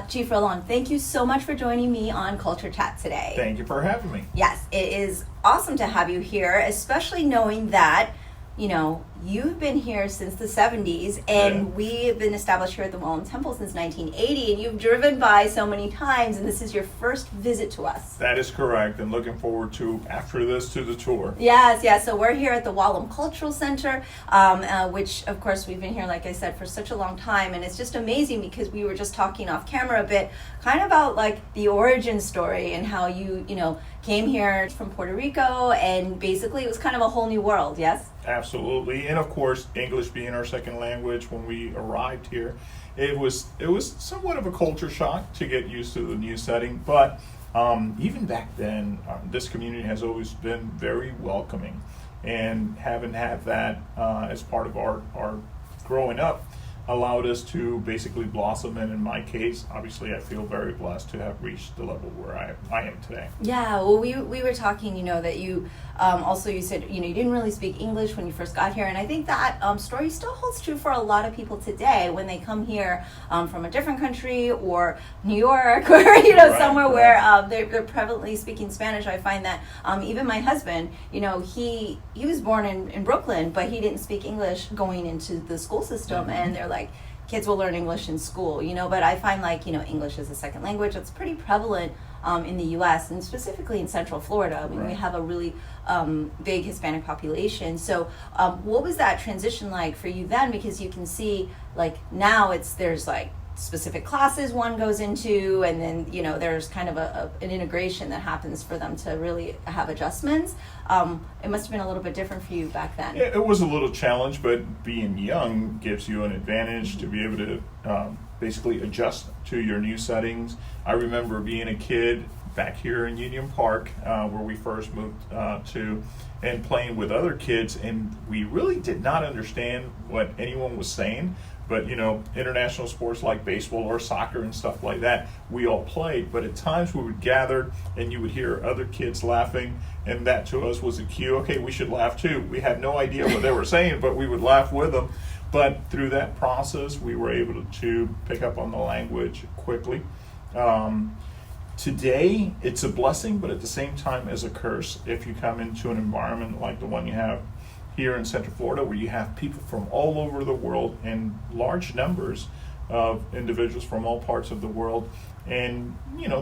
Chief Rolón, thank you so much for joining me on Culture Chat today. Thank you for having me. Yes, it is awesome to have you here, especially knowing that, you know, you've been here since the 70s, and we've been established here at the Wah Lum Temple since 1980, and you've driven by so many times, and this is your first visit to us. That is correct, and looking forward to, after this, to the tour. Yes, so we're here at the Wah Lum Cultural Center, which, of course, we've been here, like I said, for such a long time, and it's just amazing because we were just talking off camera a bit, kind of about, like, the origin story and how you came here from Puerto Rico, and basically it was kind of a whole new world, yes? Absolutely, and of course, English being our second language when we arrived here, it was somewhat of a culture shock to get used to the new setting, but even back then, this community has always been very welcoming, and having had that as part of our growing up allowed us to basically blossom, and in my case, obviously I feel very blessed to have reached the level where I am today. Yeah, well, we were talking, that you also, you said, you didn't really speak English when you first got here, and I think that story still holds true for a lot of people today when they come here from a different country or New York or, somewhere where they're prevalently speaking Spanish. I find that even my husband, he was born in Brooklyn, but he didn't speak English going into the school system, and they're like, kids will learn English in school, but I find English is a second language. It's pretty prevalent in the U.S. and specifically in Central Florida. I mean, we have a really big Hispanic population. So what was that transition like for you then? Because you can see, now there's specific classes one goes into, and then there's kind of an integration that happens for them to really have adjustments. It must have been a little bit different for you back then. It was a little challenge, but being young gives you an advantage to be able to basically adjust to your new settings. I remember being a kid back here in Union Park, where we first moved to, and playing with other kids, and we really did not understand what anyone was saying. But international sports like baseball or soccer and stuff like that, we all played. But at times we would gather and you would hear other kids laughing, and that to us was a cue. Okay, we should laugh too. We had no idea what they were saying, but we would laugh with them. But through that process, we were able to pick up on the language quickly. Today, it's a blessing, but at the same time as a curse if you come into an environment like the one you have here in Central Florida, where you have people from all over the world and large numbers of individuals from all parts of the world. And,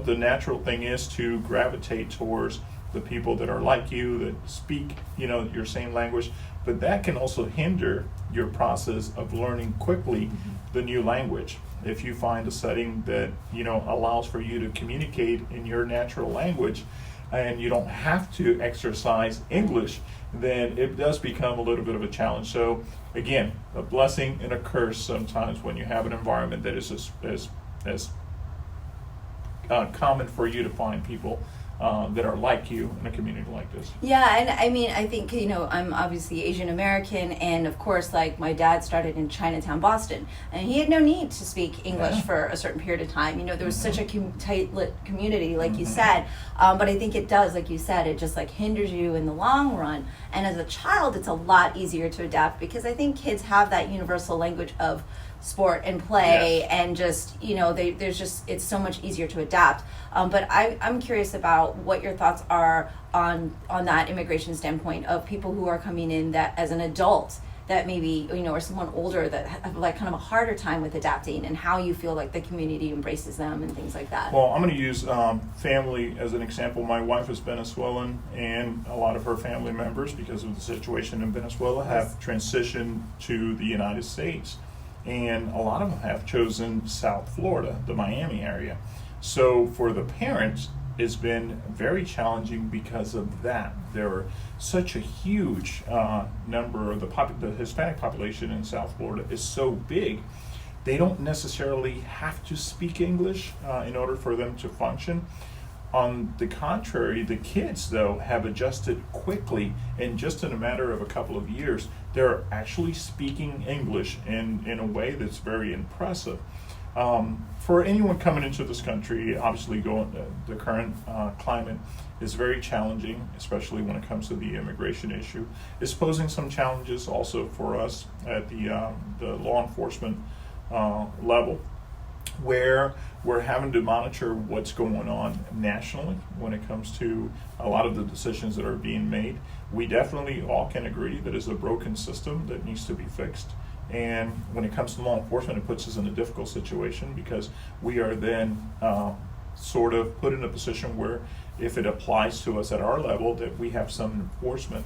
the natural thing is to gravitate towards the people that are like you, that speak, your same language. But that can also hinder your process of learning quickly the new language. If you find a setting that, allows for you to communicate in your natural language, and you don't have to exercise English, then it does become a little bit of a challenge. So again, a blessing and a curse sometimes when you have an environment that is as common for you to find people that are like you in a community like this. Yeah, and I mean, I think, I'm obviously Asian American, and of course, my dad started in Chinatown, Boston, and he had no need to speak English for a certain period of time. There was such a tight-lit community, like you said, but I think it does, like you said, it just hinders you in the long run. And as a child, it's a lot easier to adapt because I think kids have that universal language of sport and play, and just it's so much easier to adapt. But I'm curious about what your thoughts are on that immigration standpoint of people who are coming in that as an adult that maybe or someone older that have kind of a harder time with adapting, and how you feel like the community embraces them and things like that. Well, I'm going to use family as an example. My wife is Venezuelan, and a lot of her family members, because of the situation in Venezuela, have transitioned to the United States. And a lot of them have chosen South Florida, the Miami area. So for the parents, it's been very challenging because of that. There are such a huge number of the Hispanic population in South Florida is so big, they don't necessarily have to speak English in order for them to function. On the contrary, the kids, though, have adjusted quickly, and just in a matter of a couple of years, they're actually speaking English in a way that's very impressive. For anyone coming into this country, obviously the current climate is very challenging, especially when it comes to the immigration issue. It's posing some challenges also for us at the law enforcement level. where we're having to monitor what's going on nationally when it comes to a lot of the decisions that are being made. We definitely all can agree that it's a broken system that needs to be fixed. And when it comes to law enforcement, it puts us in a difficult situation because we are then sort of put in a position where if it applies to us at our level, that we have some enforcement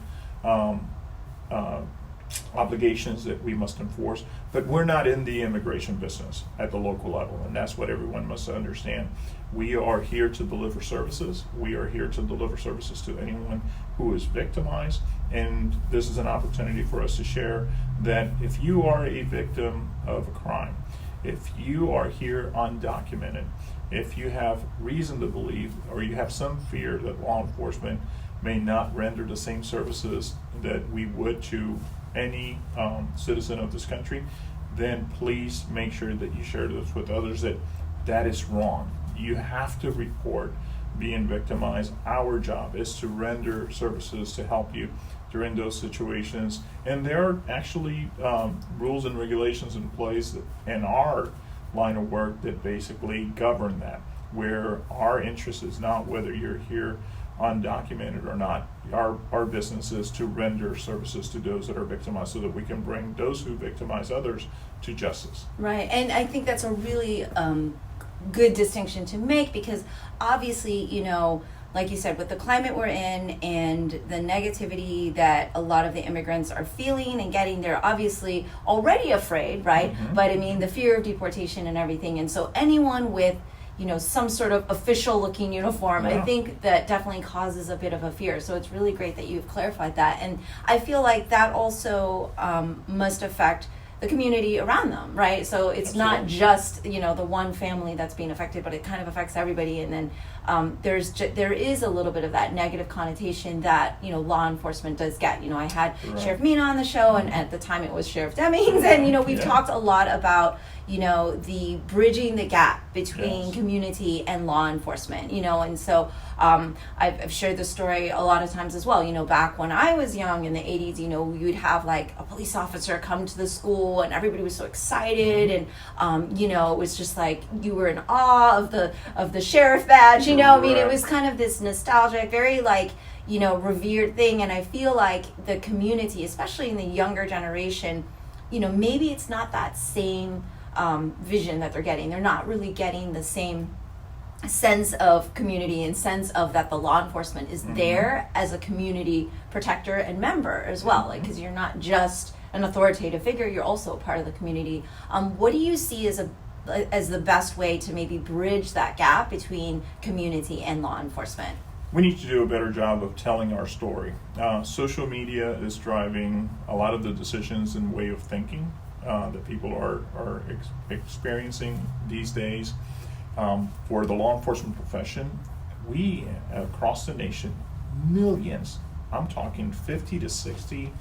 obligations that we must enforce, but we're not in the immigration business at the local level, and that's what everyone must understand. We are here to deliver services. We are here to deliver services to anyone who is victimized, and this is an opportunity for us to share that if you are a victim of a crime, if you are here undocumented, if you have reason to believe or you have some fear that law enforcement may not render the same services that we would to any citizen of this country, then please make sure that you share this with others, that is wrong. You have to report being victimized. Our job is to render services to help you during those situations. And there are actually rules and regulations in place in our line of work that basically govern that, where our interest is not whether you're here undocumented or not. Our business is to render services to those that are victimized so that we can bring those who victimize others to justice. Right, and I think that's a really good distinction to make, because obviously, like you said, with the climate we're in and the negativity that a lot of the immigrants are feeling and getting, they're obviously already afraid, right? Mm-hmm. But I mean, the fear of deportation and everything. And so anyone with, some sort of official looking uniform, Yeah. I think that definitely causes a bit of a fear. So it's really great that you've clarified that. And I feel like that also must affect the community around them, right? So it's not just, the one family that's being affected, but it kind of affects everybody. And then there is a little bit of that negative connotation that, law enforcement does get. I had Right. Sheriff Mina on the show, and at the time it was Sheriff Demings, and, we've talked a lot about, the bridging the gap between Yes. community and law enforcement, and so I've shared this story a lot of times as well. Back when I was young in the 80s, you'd have like a police officer come to the school and everybody was so excited, and it was just like you were in awe of the sheriff badge, I mean, it was kind of this nostalgic, very like, revered thing. And I feel like the community, especially in the younger generation, maybe it's not that same vision that they're getting. They're not really getting the same sense of community and sense of that the law enforcement is there as a community protector and member as well, like, because you're not just an authoritative figure, you're also a part of the community. What do you see as the best way to maybe bridge that gap between community and law enforcement? We need to do a better job of telling our story. Social media is driving a lot of the decisions and way of thinking that people are experiencing these days. For the law enforcement profession, we across the nation, millions, I'm talking 50 to 60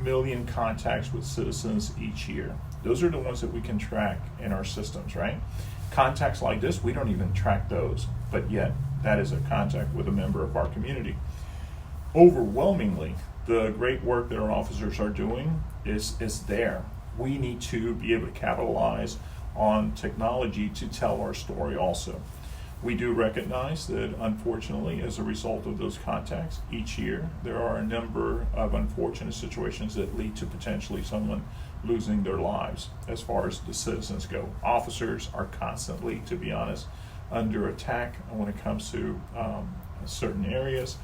million contacts with citizens each year. Those are the ones that we can track in our systems, right? Contacts like this, we don't even track those, but yet that is a contact with a member of our community. Overwhelmingly, the great work that our officers are doing is there. We need to be able to capitalize on technology to tell our story also. We do recognize that, unfortunately, as a result of those contacts, each year there are a number of unfortunate situations that lead to potentially someone losing their lives as far as the citizens go. Officers are constantly, to be honest, under attack when it comes to certain areas,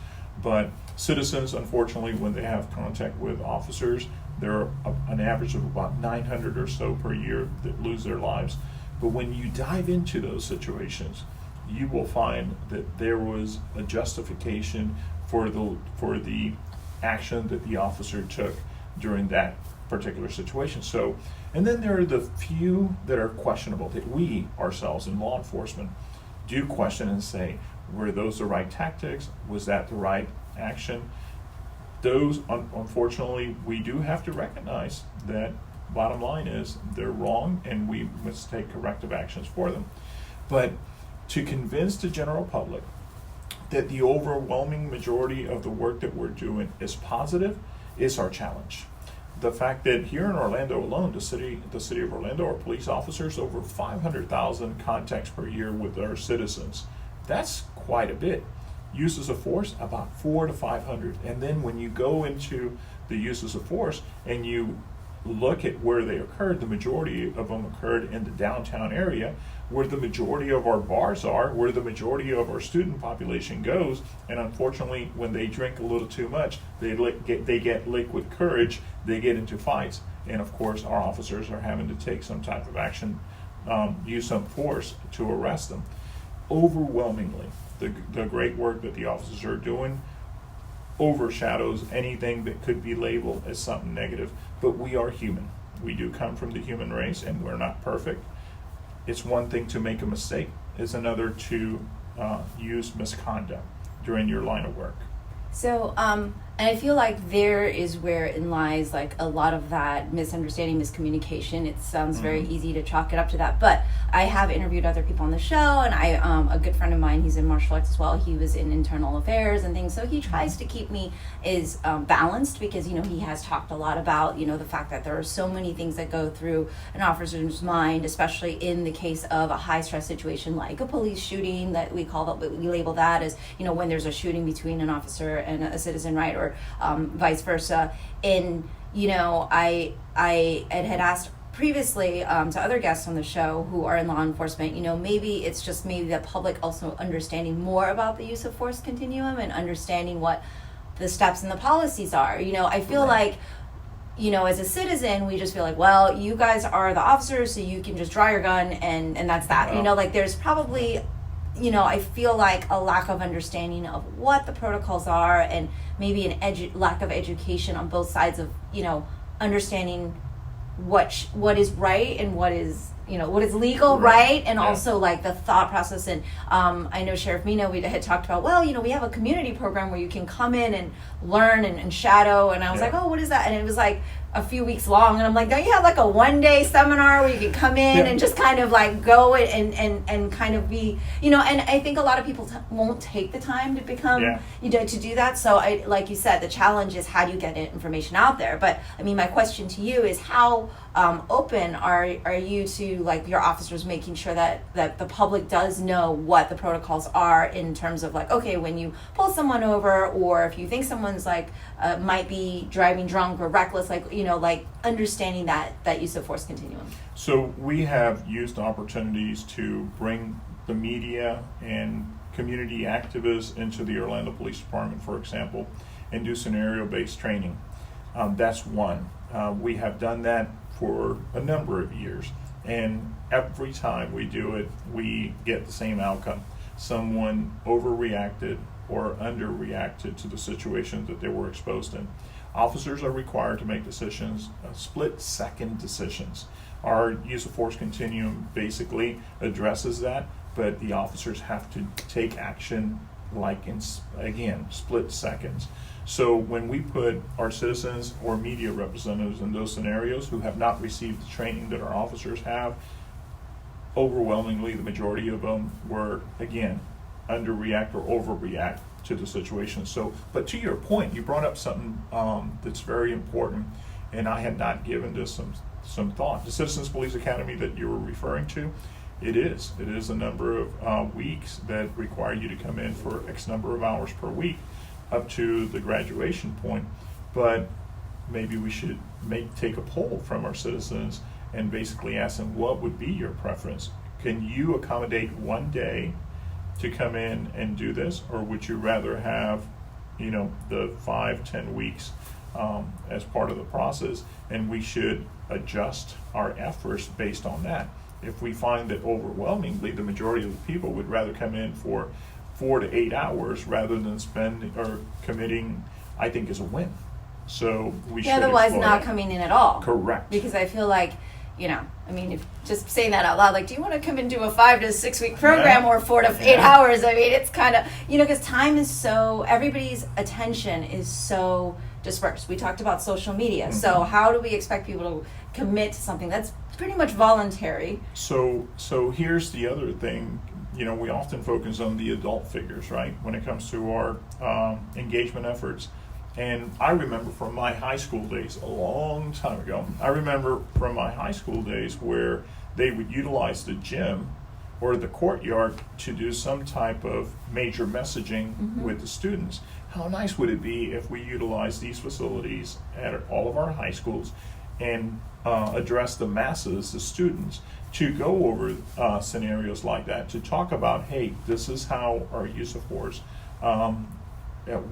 but citizens, unfortunately, when they have contact with officers, there are an average of about 900 or so per year that lose their lives. But when you dive into those situations, you will find that there was a justification for the action that the officer took during that particular situation. So, and then there are the few that are questionable that we ourselves in law enforcement do question and say, were those the right tactics? Was that the right action? Those, unfortunately, we do have to recognize that bottom line is they're wrong and we must take corrective actions for them. But to convince the general public that the overwhelming majority of the work that we're doing is positive is our challenge. the fact that here in Orlando alone, the city of Orlando, our police officers, over 500,000 contacts per year with our citizens. That's quite a bit. Uses of force, about 400 to 500. And then when you go into the uses of force and you look at where they occurred, the majority of them occurred in the downtown area, where the majority of our bars are, where the majority of our student population goes. And unfortunately, when they drink a little too much, they get liquid courage, they get into fights. And of course, our officers are having to take some type of action, use some force to arrest them. Overwhelmingly, the great work that the officers are doing overshadows anything that could be labeled as something negative. But we are human. We do come from the human race, and we're not perfect. It's one thing to make a mistake. It's another to use misconduct during your line of work. So, and I feel like there is where it lies like a lot of that misunderstanding, miscommunication. It sounds very easy to chalk it up to that, but I have interviewed other people on the show, and a good friend of mine, he's in martial arts as well. He was in internal affairs and things, so he tries to keep me is balanced, because he has talked a lot about the fact that there are so many things that go through an officer's mind, especially in the case of a high stress situation like a police shooting, that we label that as when there's a shooting between an officer and a citizen, right, or vice versa. And I had asked previously to other guests on the show who are in law enforcement, maybe it's just the public also understanding more about the use of force continuum and understanding what the steps and the policies are. I feel like as a citizen, we just feel like, well, you guys are the officers, so you can just draw your gun and that's that. Wow. There's probably I feel like a lack of understanding of what the protocols are, and maybe lack of education on both sides of understanding what is right and what is what is legal, right? And also like the thought process. And I know Sheriff Mina, we had talked about, we have a community program where you can come in and learn and shadow. And I was like, oh, what is that? And it was like a few weeks long. And I'm like, don't you have like a one-day seminar where you can come in and just kind of like go and kind of be, and I think a lot of people won't take the time to become, to do that. So I, like you said, the challenge is how do you get information out there? But I mean, my question to you is how open are you to like your officers making sure that the public does know what the protocols are in terms of like, okay, when you pull someone over, or if you think someone's like might be driving drunk or reckless, like like understanding that use of force continuum. So we have used opportunities to bring the media and community activists into the Orlando Police Department, for example, and do scenario-based training. That's one. We have done that for a number of years, and every time we do it, we get the same outcome. Someone overreacted or underreacted to the situation that they were exposed in. Officers are required to make decisions, split-second decisions. Our use of force continuum basically addresses that, but the officers have to take action like in, again, split seconds. So when we put our citizens or media representatives in those scenarios who have not received the training that our officers have, overwhelmingly the majority of them were, again, underreact or overreact to the situation. So, but to your point, you brought up something that's very important, and I had not given this some thought. The Citizens Police Academy that you were referring to, it is a number of weeks that require you to come in for X number of hours per week up to the graduation point. But maybe we should take a poll from our citizens and basically ask them, what would be your preference? Can you accommodate one day to come in and do this, or would you rather have the 5-10 weeks as part of the process? And we should adjust our efforts based on that. If we find that overwhelmingly the majority of the people would rather come in for 4 to 8 hours rather than spending or committing, I think is a win. So we should otherwise not that. Coming in at all. Correct. Because I feel like, I mean, if just saying that out loud, like, do you want to come and do a 5 to 6 week program or 4 to 8 hours? I mean, it's kind of, because time is so, everybody's attention is so dispersed. We talked about social media. Mm-hmm. So how do we expect people to commit to something that's pretty much voluntary? So here's the other thing. We often focus on the adult figures, right? When it comes to our engagement efforts, And I remember from my high school days, a long time ago, I remember from my high school days where they would utilize the gym or the courtyard to do some type of major messaging with the students. How nice would it be if we utilized these facilities at all of our high schools and address the masses, the students, to go over scenarios like that, to talk about, hey, this is how our use of force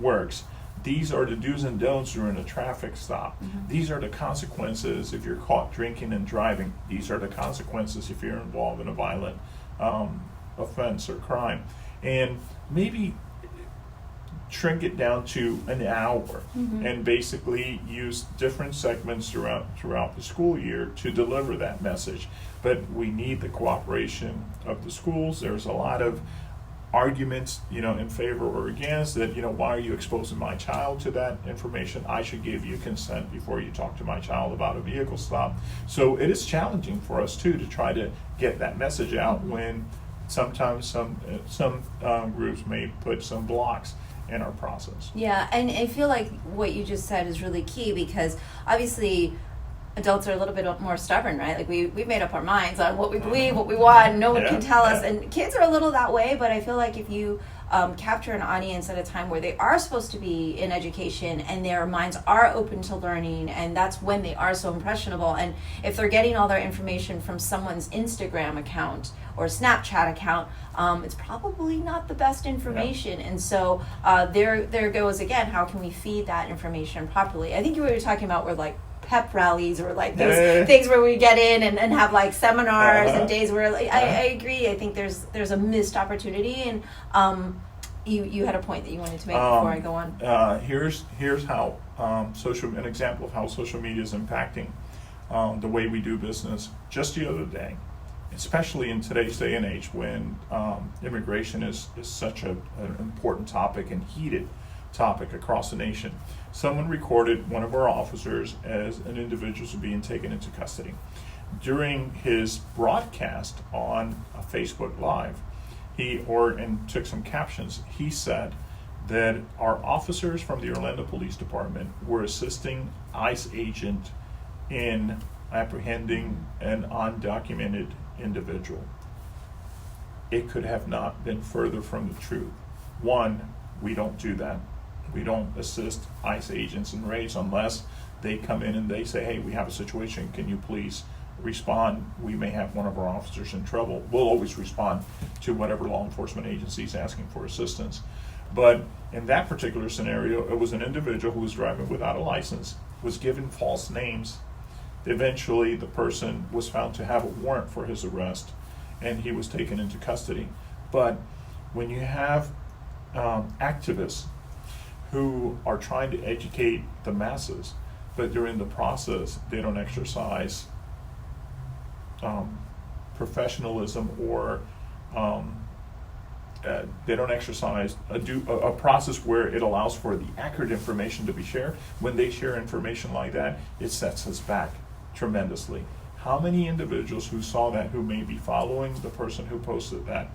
works. These are the do's and don'ts during a traffic stop. These are the consequences if you're caught drinking and driving. These are the consequences if you're involved in a violent offense or crime. And maybe shrink it down to an hour and basically use different segments throughout the school year to deliver that message. But we need the cooperation of the schools. There's a lot of arguments, in favor or against that, why are you exposing my child to that information? I should give you consent before you talk to my child about a vehicle stop. So it is challenging for us too to try to get that message out when sometimes some groups may put some blocks in our process. Yeah, and I feel like what you just said is really key, because obviously adults are a little bit more stubborn, right? Like we've made up our minds on what we believe, what we want, and no one can tell us. And kids are a little that way, but I feel like if you capture an audience at a time where they are supposed to be in education and their minds are open to learning, and that's when they are so impressionable. And if they're getting all their information from someone's Instagram account or Snapchat account, it's probably not the best information. And so there goes again, how can we feed that information properly? I think you were talking about where like pep rallies or like those things where we get in and have like seminars and days where like, I agree. I think there's a missed opportunity, and you had a point that you wanted to make before I go on. Here's how an example of how social media is impacting the way we do business. Just the other day, especially in today's day and age when immigration is such an important topic and heated topic across the nation. Someone recorded one of our officers as an individual being taken into custody. During his broadcast on a Facebook Live, and took some captions, he said that our officers from the Orlando Police Department were assisting ICE agent in apprehending an undocumented individual. It could have not been further from the truth. One, we don't do that. We don't assist ICE agents in raids unless they come in and they say, hey, we have a situation, can you please respond? We may have one of our officers in trouble. We'll always respond to whatever law enforcement agency is asking for assistance. But in that particular scenario, it was an individual who was driving without a license, was given false names. Eventually, the person was found to have a warrant for his arrest, and he was taken into custody. But when you have activists who are trying to educate the masses, but during the process they don't exercise professionalism or they don't exercise a process where it allows for the accurate information to be shared. When they share information like that, it sets us back tremendously. How many individuals who saw that, who may be following the person who posted that,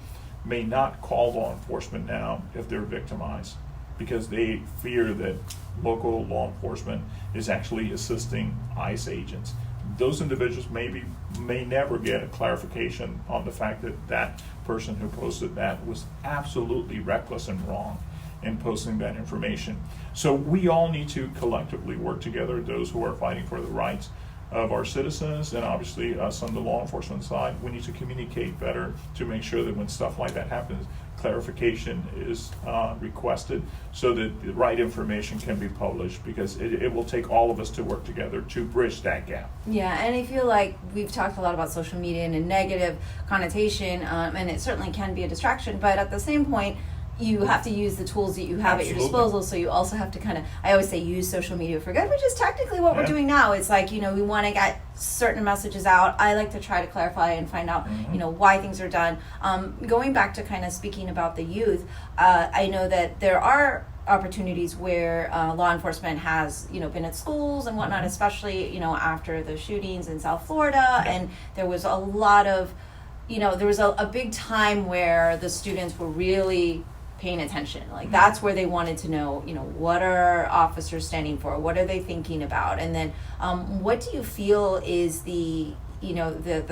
may not call law enforcement now if they're victimized, because they fear that local law enforcement is actually assisting ICE agents. Those individuals may never get a clarification on the fact that that person who posted that was absolutely reckless and wrong in posting that information. So we all need to collectively work together, those who are fighting for the rights of our citizens, and obviously us on the law enforcement side. We need to communicate better to make sure that when stuff like that happens, clarification is requested so that the right information can be published, because it will take all of us to work together to bridge that gap. Yeah, and I feel like we've talked a lot about social media and a negative connotation, and it certainly can be a distraction, but at the same point, you have to use the tools that you have at your disposal, so you also have to kind of, I always say, use social media for good, which is technically what we're doing now. It's like, we want to get certain messages out. I like to try to clarify and find out, why things are done. Going back to kind of speaking about the youth, I know that there are opportunities where law enforcement has, been at schools and whatnot, especially, after the shootings in South Florida, and there was a lot of, there was a big time where the students were really paying attention. Like that's where they wanted to know, what are officers standing for? What are they thinking about? And then what do you feel is the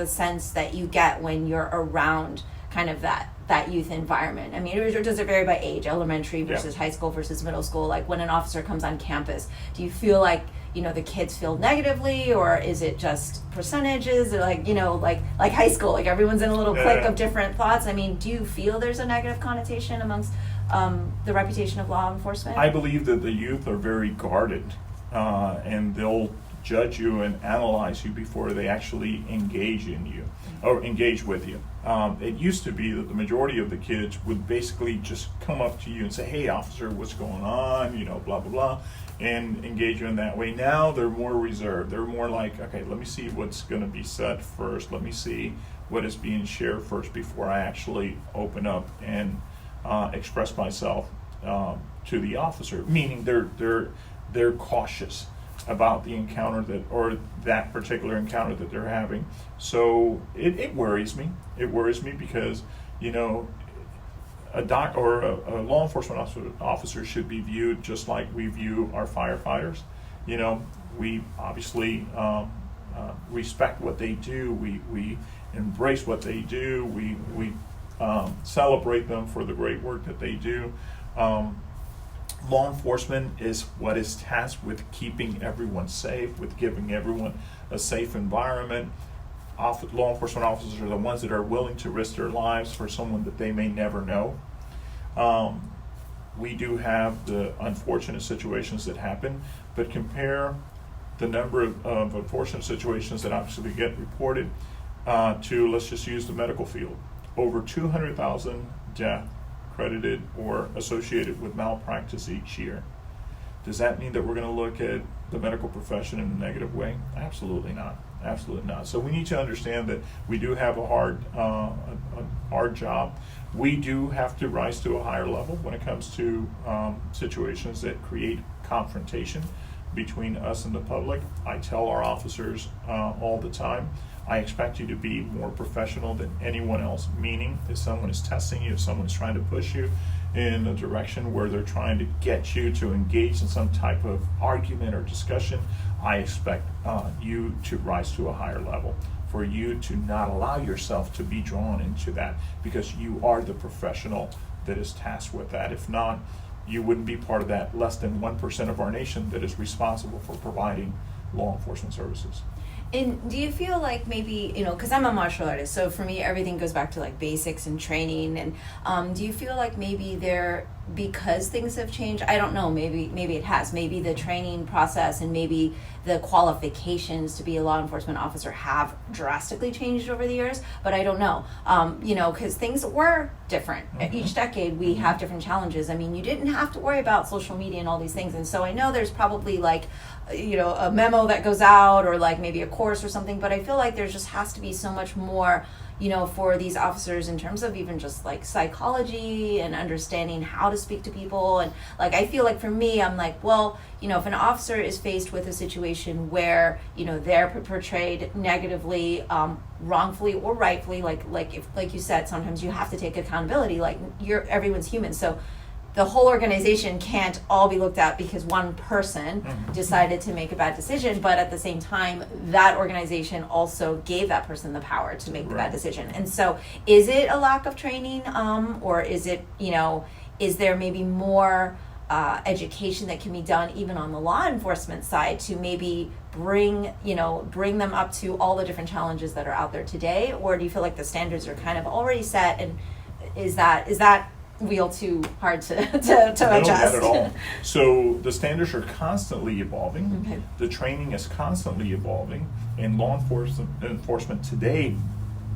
sense that you get when you're around kind of that youth environment? I mean, or does it vary by age, elementary versus high school versus middle school? Like when an officer comes on campus, do you feel like, the kids feel negatively, or is it just percentages, or like high school, like everyone's in a little clique of different thoughts? I mean, do you feel there's a negative connotation amongst the reputation of law enforcement? I believe that the youth are very guarded, and they'll judge you and analyze you before they actually engage in you or engage with you. It used to be that the majority of the kids would basically just come up to you and say, "Hey, officer, what's going on?" Blah, blah, blah, and engage you in that way. Now they're more reserved. They're more like, okay, let me see what's going to be said first. Let me see what is being shared first before I actually open up and express myself to the officer. Meaning they're cautious about the encounter that particular encounter that they're having. So it worries me. It worries me because a law enforcement officer should be viewed just like we view our firefighters. We obviously respect what they do. We embrace what they do. We celebrate them for the great work that they do. Law enforcement is what is tasked with keeping everyone safe, with giving everyone a safe environment. Law enforcement officers are the ones that are willing to risk their lives for someone that they may never know. We do have the unfortunate situations that happen, but compare the number of unfortunate situations that obviously get reported to, let's just use the medical field. Over 200,000 deaths credited or associated with malpractice each year. Does that mean that we're going to look at the medical profession in a negative way? Absolutely not. Absolutely not. So we need to understand that we do have a hard job. We do have to rise to a higher level when it comes to situations that create confrontation between us and the public. I tell our officers all the time, I expect you to be more professional than anyone else, meaning if someone is testing you, if someone's trying to push you in a direction where they're trying to get you to engage in some type of argument or discussion, I expect you to rise to a higher level, for you to not allow yourself to be drawn into that, because you are the professional that is tasked with that. If not, you wouldn't be part of that less than 1% of our nation that is responsible for providing law enforcement services. And do you feel like maybe, because I'm a martial artist, so for me everything goes back to like basics and training, and do you feel like maybe because things have changed, I don't know, maybe it has, maybe the training process and maybe the qualifications to be a law enforcement officer have drastically changed over the years, but I don't know, because things were different. Mm-hmm. Each decade we have different challenges. I mean, you didn't have to worry about social media and all these things, and so I know there's probably like, a memo that goes out or like maybe a course or something, but I feel like there just has to be so much more, for these officers in terms of even just like psychology and understanding how to speak to people. And like, I feel like for me, I'm like, well, if an officer is faced with a situation where, they're portrayed negatively, wrongfully or rightfully, like you said, sometimes you have to take accountability, like everyone's human. So the whole organization can't all be looked at because one person decided to make a bad decision, but at the same time, that organization also gave that person the power to make the bad decision. And so is it a lack of training, or is it, is there maybe more education that can be done even on the law enforcement side to maybe bring them up to all the different challenges that are out there today? Or do you feel like the standards are kind of already set, and is that wheel too hard to adjust? Not at all. So the standards are constantly evolving. Okay. The training is constantly evolving, and law enforcement today,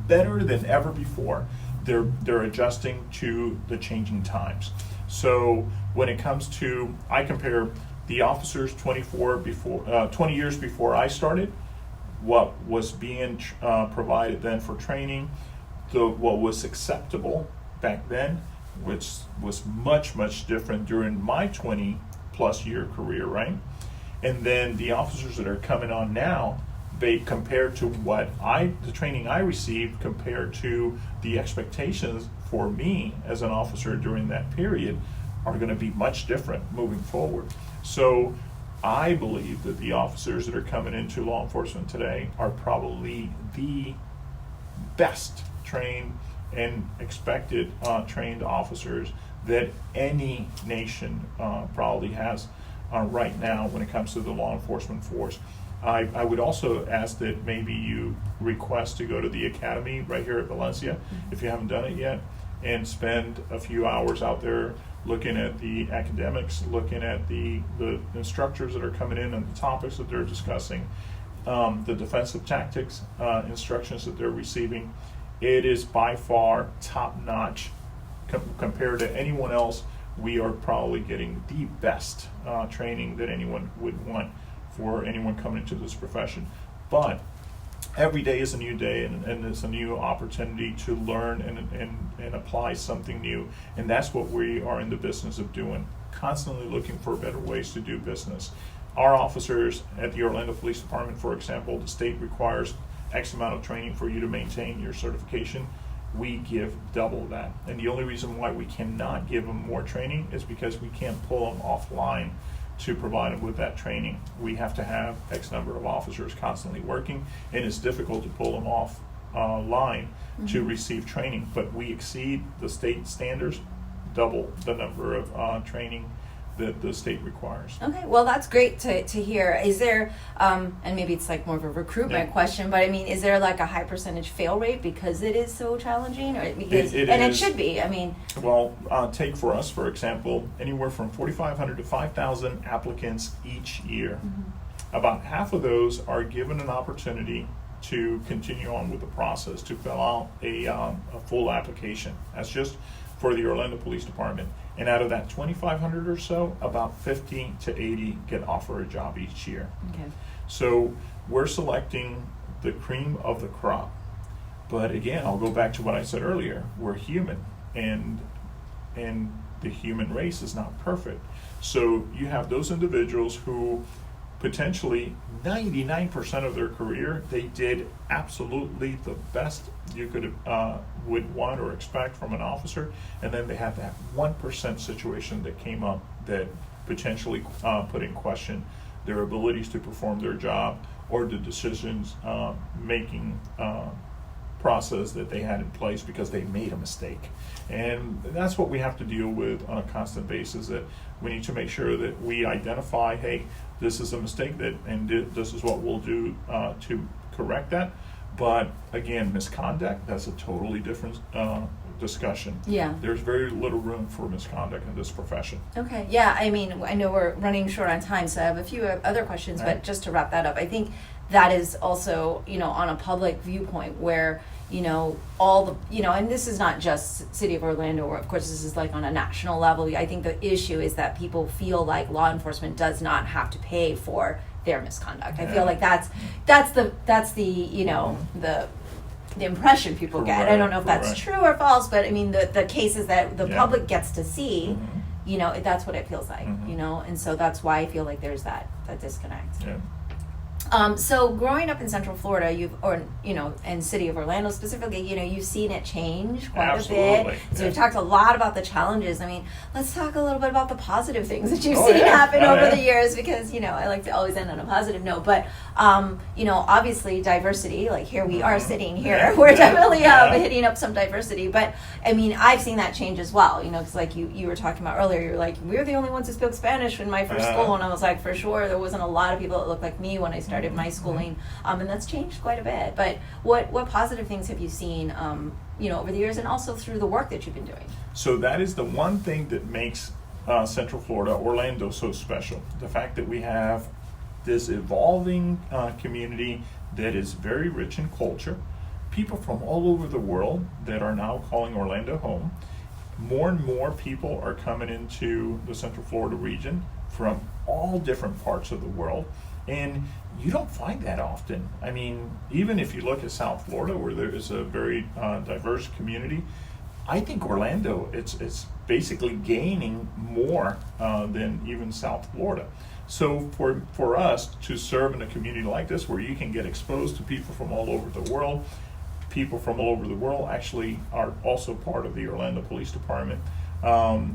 better than ever before, they're adjusting to the changing times. So when it comes to, I compare the officers 20 years before I started, what was being provided then for training, what was acceptable back then, which was much, much different during my 20 plus year career, right? And then the officers that are coming on now, they compared to the training I received compared to the expectations for me as an officer during that period are going to be much different moving forward. So I believe that the officers that are coming into law enforcement today are probably the best trained and expected trained officers that any nation probably has right now when it comes to the law enforcement force. I would also ask that maybe you request to go to the academy right here at Valencia, if you haven't done it yet, and spend a few hours out there looking at the academics, looking at the instructors that are coming in and the topics that they're discussing, the defensive tactics instructions that they're receiving. It is by far top-notch compared to anyone else. We are probably getting the best training that anyone would want for anyone coming into this profession. But every day is a new day, and it's a new opportunity to learn and apply something new. And that's what we are in the business of doing, constantly looking for better ways to do business. Our officers at the Orlando Police Department, for example, the state requires X amount of training for you to maintain your certification. We give double that. And the only reason why we cannot give them more training is because we can't pull them offline to provide them with that training. We have to have X number of officers constantly working, and it's difficult to pull them off line to receive training. But we exceed the state standards, double the number of training that the state requires. Okay, well, that's great to hear. Is there, and maybe it's like more of a recruitment question, but I mean, is there like a high percentage fail rate because it is so challenging, or because it should be? I mean, well, take for us, for example, anywhere from 4,500 to 5,000 applicants each year. About half of those are given an opportunity to continue on with the process, to fill out a full application. That's just for the Orlando Police Department. And out of that 2,500 or so, about 50 to 80 get offered a job each year. okay. So we're selecting the cream of the crop. But again, I'll go back to what I said earlier. We're human, and the human race is not perfect. So you have those individuals who potentially 99% of their career, they did absolutely the best you would want or expect from an officer, and then they had that 1% situation that came up that potentially put in question their abilities to perform their job or the decisions making process that they had in place because they made a mistake. And that's what we have to deal with on a constant basis, that we need to make sure that we identify, hey, this is a mistake and this is what we'll do to correct that. But again, misconduct, that's a totally different discussion. Yeah. There's very little room for misconduct in this profession. Okay, yeah, I mean, I know we're running short on time, so I have a few other questions, but just to wrap that up, I think that is also, on a public viewpoint where, all the, and this is not just City of Orlando, or of course this is like on a national level. I think the issue is that people feel like law enforcement does not have to pay for their misconduct. I feel like that's the impression people get. I don't know if that's true or false, but I mean the cases that the public gets to see, that's what it feels like, and so that's why I feel like there's that disconnect. Yeah. So growing up in Central Florida, and City of Orlando specifically, you've seen it change quite a bit. So we've talked a lot about the challenges. I mean, let's talk a little bit about the positive things that you've seen happen over the years, because, I like to always end on a positive note. But, obviously diversity, like here we are sitting here, we're definitely hitting up some diversity. But, I mean, I've seen that change as well, because like you were talking about earlier, you're like, we're the only ones who spoke Spanish in my first school. And I was like, for sure, there wasn't a lot of people that looked like me when I started my schooling, and that's changed quite a bit. But what positive things have you seen, over the years, and also through the work that you've been doing? So that is the one thing that makes Central Florida, Orlando, so special. The fact that we have this evolving community that is very rich in culture, people from all over the world that are now calling Orlando home. More and more people are coming into the Central Florida region from all different parts of the world. And you don't find that often. I mean, even if you look at South Florida, where there is a very diverse community, I think Orlando, it's basically gaining more than even South Florida. So for us to serve in a community like this, where you can get exposed to people from all over the world, people from all over the world actually are also part of the Orlando Police Department.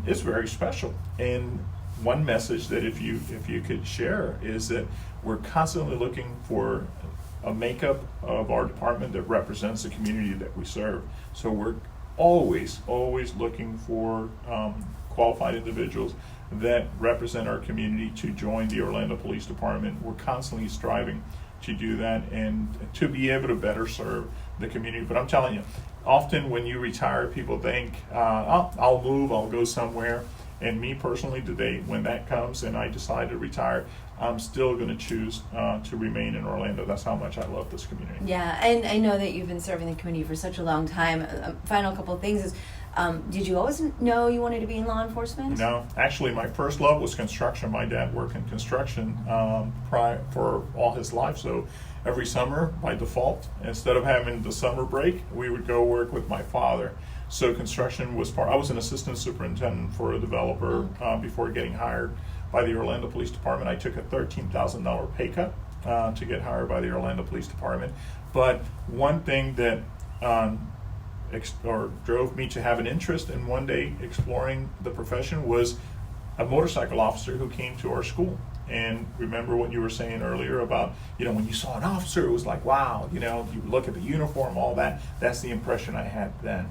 It's very special. And one message that if you could share is that we're constantly looking for a makeup of our department that represents the community that we serve. So we're always looking for qualified individuals that represent our community to join the Orlando Police Department. We're constantly striving to do that and to be able to better serve the community. But I'm telling you, often when you retire, people think, I'll move, I'll go somewhere. And me personally, today, when that comes and I decide to retire, I'm still going to choose to remain in Orlando. That's how much I love this community. Yeah, and I know that you've been serving the community for such a long time. Final couple of things is, did you always know you wanted to be in law enforcement? No, actually, my first love was construction. My dad worked in construction for all his life. So every summer, by default, instead of having the summer break, we would go work with my father. So construction was I was an assistant superintendent for a developer before getting hired by the Orlando Police Department. I took a $13,000 pay cut to get hired by the Orlando Police Department. But one thing that drove me to have an interest in one day exploring the profession was a motorcycle officer who came to our school. And remember what you were saying earlier about, when you saw an officer, it was like, wow, you look at the uniform, all that. That's the impression I had then.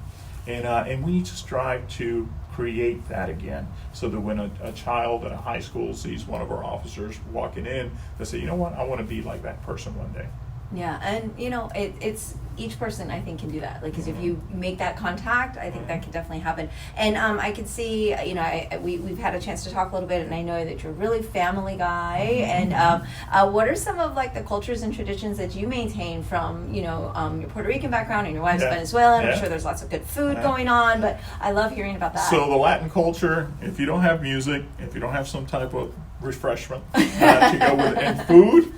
And we need to strive to create that again, so that when a child at a high school sees one of our officers walking in, they say, you know what, I want to be like that person one day. Yeah, and it's each person I think can do that. Like, because if you make that contact, I think that can definitely happen. And I can see, we've had a chance to talk a little bit, and I know that you're a really family guy. And what are some of like the cultures and traditions that you maintain from your Puerto Rican background and your wife's Venezuelan? I'm sure there's lots of good food going on, but I love hearing about that. So the Latin culture, if you don't have music, if you don't have some type of refreshment to go with it, and food,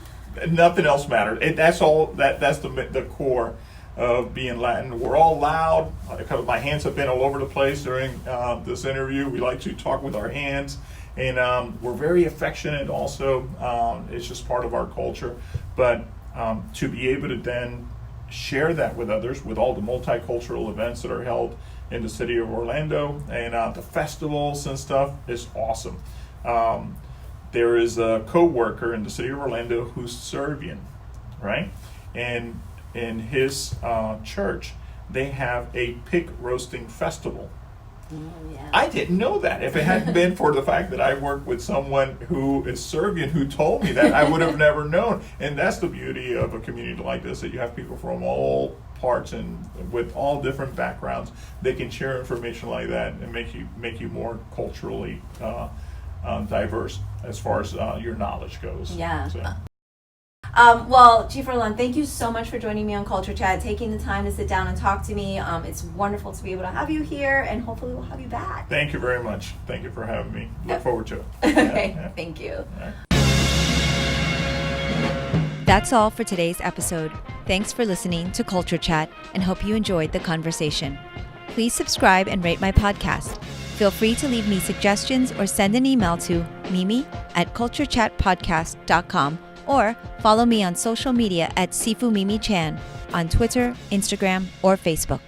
nothing else matters. That's the core of being Latin. We're all loud. Because my hands have been all over the place during this interview. We like to talk with our hands, and we're very affectionate. Also, it's just part of our culture. But to be able to then share that with others, with all the multicultural events that are held in the city of Orlando and the festivals and stuff, is awesome. There is a co-worker in the city of Orlando who's Serbian, right? And in his church, they have a pig roasting festival. Yeah. I didn't know that. If it hadn't been for the fact that I worked with someone who is Serbian who told me that, I would have never known. And that's the beauty of a community like this, that you have people from all parts and with all different backgrounds. They can share information like that and make you more culturally diverse as far as your knowledge goes. Yeah. So. Well, Chief Rolón, thank you so much for joining me on Culture Chat, taking the time to sit down and talk to me. It's wonderful to be able to have you here, and hopefully we'll have you back. Thank you very much. Thank you for having me. Look forward to it. Okay, thank you. That's all for today's episode. Thanks for listening to Culture Chat, and hope you enjoyed the conversation. Please subscribe and rate my podcast. Feel free to leave me suggestions or send an email to mimi@culturechatpodcast.com, or follow me on social media at Sifu Mimi Chan on Twitter, Instagram, or Facebook.